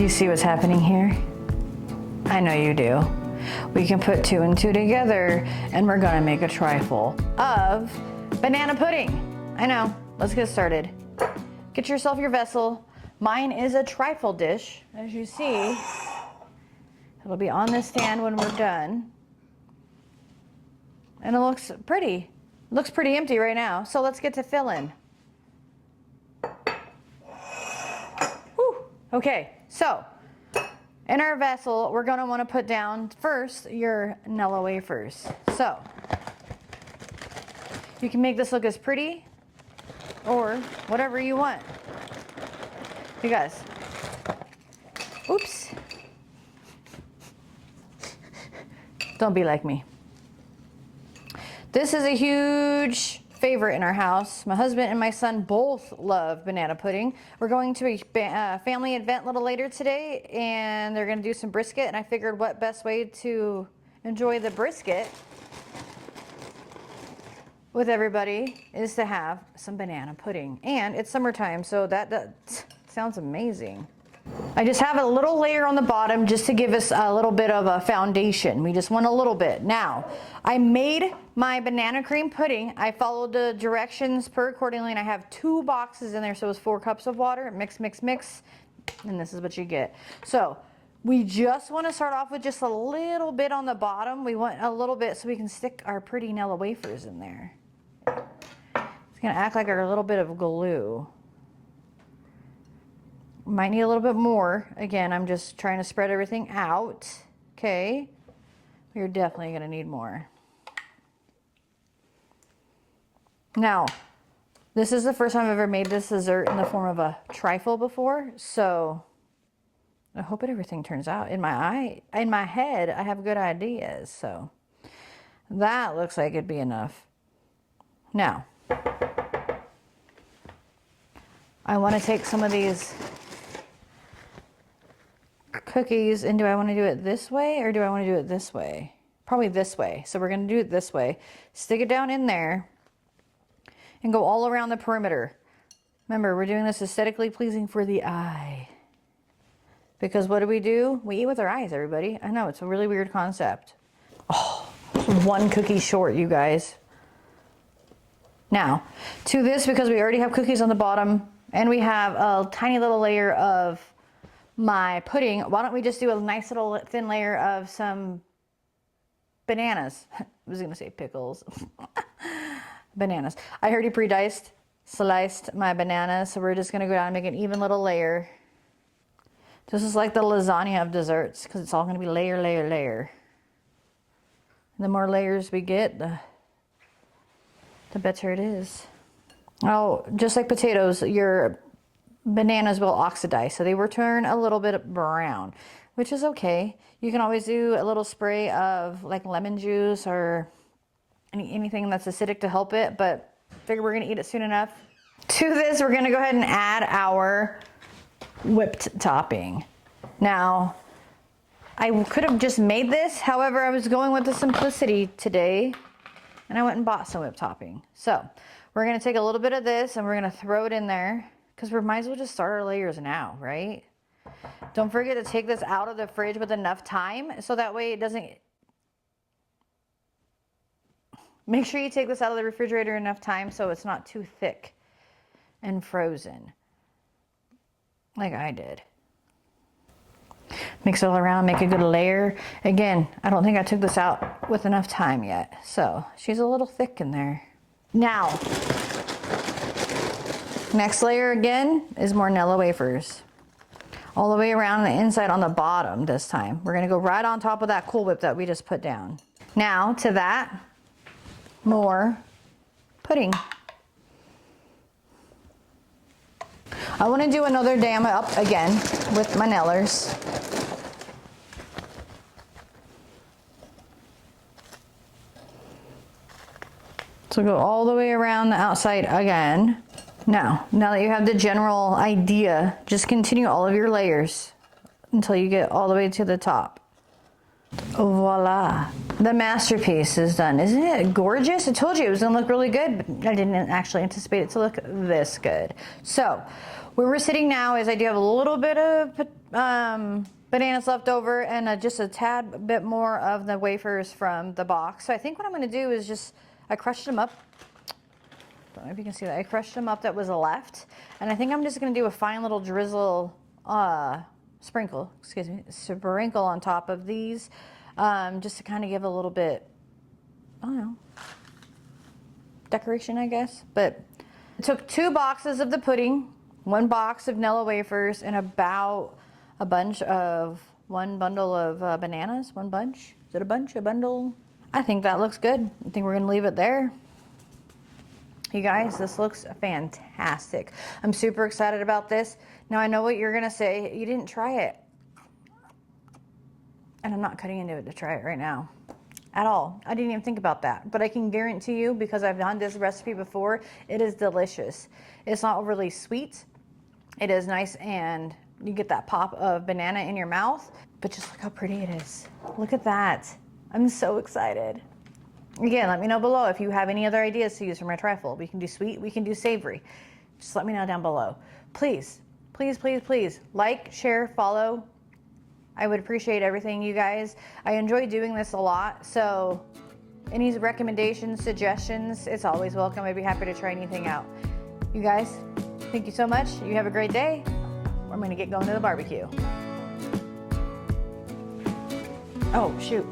you see what's happening here? I know you do. We can put 2 and 2 together and we're gonna make a trifle of banana pudding. I know, let's get started. Get yourself your vessel. Mine is a trifle dish, as you see. It'll be on this stand when we're done. And it looks pretty. It looks pretty empty right now. So let's get to filling. Whew. Okay, so in our vessel, we're gonna wanna put down first your Nilla Wafers. So you can make this look as pretty or whatever you want. You guys, oops. Don't be like me. This is a huge favorite in our house. My husband and my son both love banana pudding. We're going to a family event a little later today, and they're gonna do some brisket, and I figured what best way to enjoy the brisket with everybody is to have some banana pudding. And it's summertime, so that sounds amazing. I just have a little layer on the bottom just to give us a little bit of a foundation. We just want a little bit. Now, I made my banana cream pudding. I followed the directions per accordingly, and I have 2 boxes in there, so it's 4 cups of water. Mix, mix, mix, and this is what you get. So we just want to start off with just a little bit on the bottom. We want a little bit so we can stick our pretty Nilla Wafers in there. It's gonna act like our little bit of glue. Might need a little bit more. Again, I'm just trying to spread everything out. Okay, we're definitely gonna need more. Now, this is the first time I've ever made this dessert in the form of a trifle before, so I hope everything turns out. In my head, I have good ideas, so that looks like it'd be enough. Now, I want to take some of these cookies, and do I want to do it this way or do I want to do it this way? Probably this way. So we're going to do it this way. Stick it down in there and go all around the perimeter. Remember, we're doing this aesthetically pleasing for the eye. Because what do? We eat with our eyes, everybody. I know, it's a really weird concept. Oh, 1 cookie short, you guys. Now, to this, because we already have cookies on the bottom and we have a tiny little layer of my pudding, why don't we just do a nice little thin layer of some bananas. I was gonna say pickles. Bananas. I already pre-diced, sliced my bananas, so we're just gonna go down and make an even little layer. This is like the lasagna of desserts, because it's all gonna be layer, layer, layer. And the more layers we get, the better it is. Oh, just like potatoes, your bananas will oxidize, so they will turn a little bit brown, which is okay. You can always do a little spray of like lemon juice or anything that's acidic to help it, but I figure we're gonna eat it soon enough. To this, we're gonna go ahead and add our whipped topping. Now, I could have just made this, however, I was going with the simplicity today, and I went and bought some whipped topping. So we're gonna take a little bit of this and we're gonna throw it in there, because we might as well just start our layers now, right? Don't forget to take this out of the fridge with enough time, so that way it doesn't... Make sure you take this out of the refrigerator enough time so it's not too thick and frozen, like I did. Mix it all around, make a good layer. Again, I don't think I took this out with enough time yet, so she's a little thick in there. Now, next layer again is more Nilla Wafers. All the way around the inside on the bottom this time. We're gonna go right on top of that Cool Whip that we just put down. Now, to that, more pudding. I wanna do another dam up again with my Nillers. So go all the way around the outside again. Now that you have the general idea, just continue all of your layers until you get all the way to the top. Voila. The masterpiece is done. Isn't it gorgeous? I told you it was gonna look really good, but I didn't actually anticipate it to look this good. So where we're sitting now is I do have a little bit of bananas left over and just a tad bit more of the wafers from the box. So I think what I'm going to do is I crushed them up. Don't know if you can see that. I crushed them up that was left. And I think I'm just going to do a fine little drizzle, sprinkle on top of these. Just to kind of give a little bit, I don't know, decoration, I guess. But I took 2 boxes of the pudding, 1 box of Nilla Wafers, and about a bunch of, 1 bundle of bananas. 1 bunch? Is it a bunch? A bundle? I think that looks good. I think we're going to leave it there. You guys, this looks fantastic. I'm super excited about this. Now I know what you're gonna say. You didn't try it. And I'm not cutting into it to try it right now. At all. I didn't even think about that. But I can guarantee you, because I've done this recipe before, it is delicious. It's not overly sweet. It is nice and you get that pop of banana in your mouth. But just look how pretty it is. Look at that. I'm so excited. Again, let me know below if you have any other ideas to use for my trifle. We can do sweet, we can do savory. Just let me know down below. Please, please, please, please, like, share, follow. I would appreciate everything, you guys. I enjoy doing this a lot, so any recommendations, suggestions, it's always welcome. I'd be happy to try anything out. You guys, thank you so much. You have a great day. I'm gonna get going to the barbecue. Oh, shoot.